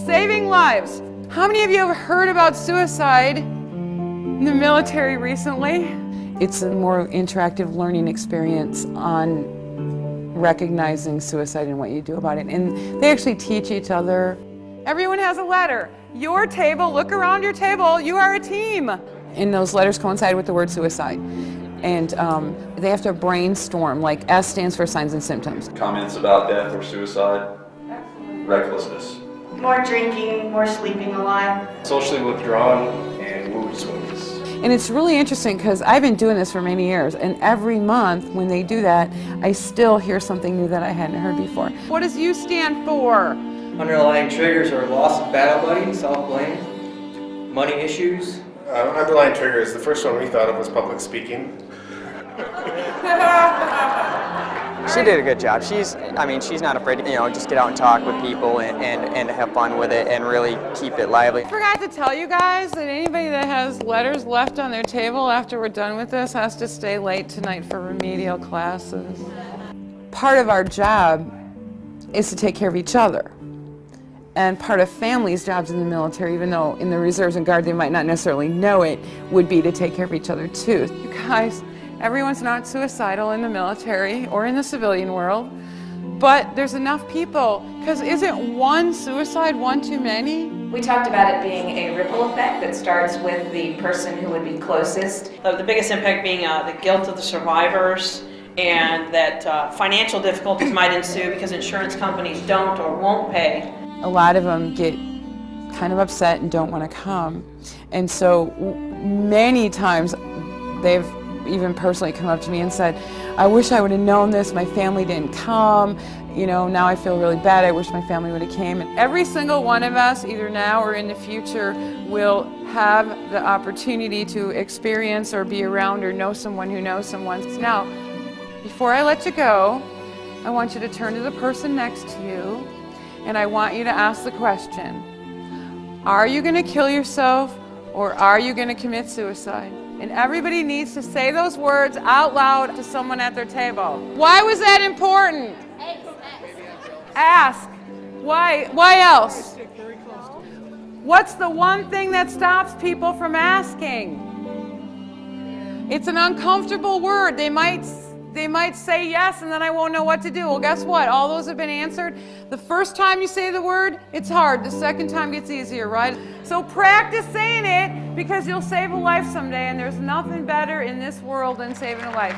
Saving lives. How many of you have heard about suicide in the military recently? It's a more interactive learning experience on recognizing suicide and what you do about it. And they actually teach each other. Everyone has a letter. Your table, look around your table, you are a team. And those letters coincide with the word suicide. And they have to brainstorm, like S stands for signs and symptoms. Comments about death or suicide? Recklessness. More drinking, more sleeping a lot. Socially withdrawn and mood swings. And it's really interesting because I've been doing this for many years, and every month when they do that, I still hear something new that I hadn't heard before. What does U stand for? Underlying triggers are loss of battle buddy, self-blame, money issues. Underlying triggers, the first one we thought of was public speaking. She did a good job. She's not afraid to, just get out and talk with people and have fun with it and really keep it lively. I forgot to tell you guys that anybody that has letters left on their table after we're done with this has to stay late tonight for remedial classes. Part of our job is to take care of each other. And part of families' jobs in the military, even though in the reserves and guard they might not necessarily know it, would be to take care of each other too. You guys, everyone's not suicidal in the military or in the civilian world, but there's enough people, because isn't one suicide one too many? We talked about it being a ripple effect that starts with the person who would be closest. The biggest impact being the guilt of the survivors, and that financial difficulties might ensue because insurance companies don't or won't pay. A lot of them get kind of upset and don't want to come. And so many times they've even personally come up to me and said, I wish I would have known this, my family didn't come, now I feel really bad, I wish my family would have came. And every single one of us, either now or in the future, will have the opportunity to experience or be around or know someone who knows someone. Now, before I let you go, I want you to turn to the person next to you, and I want you to ask the question, are you going to kill yourself or are you going to commit suicide? And everybody needs to say those words out loud to someone at their table. Why was that important? Ask. Why? Why else? What's the one thing that stops people from asking? It's an uncomfortable word. They might say yes, and then I won't know what to do. Well, guess what? All those have been answered. The first time you say the word, it's hard. The second time gets easier, right? So practice saying it, because you'll save a life someday, and there's nothing better in this world than saving a life.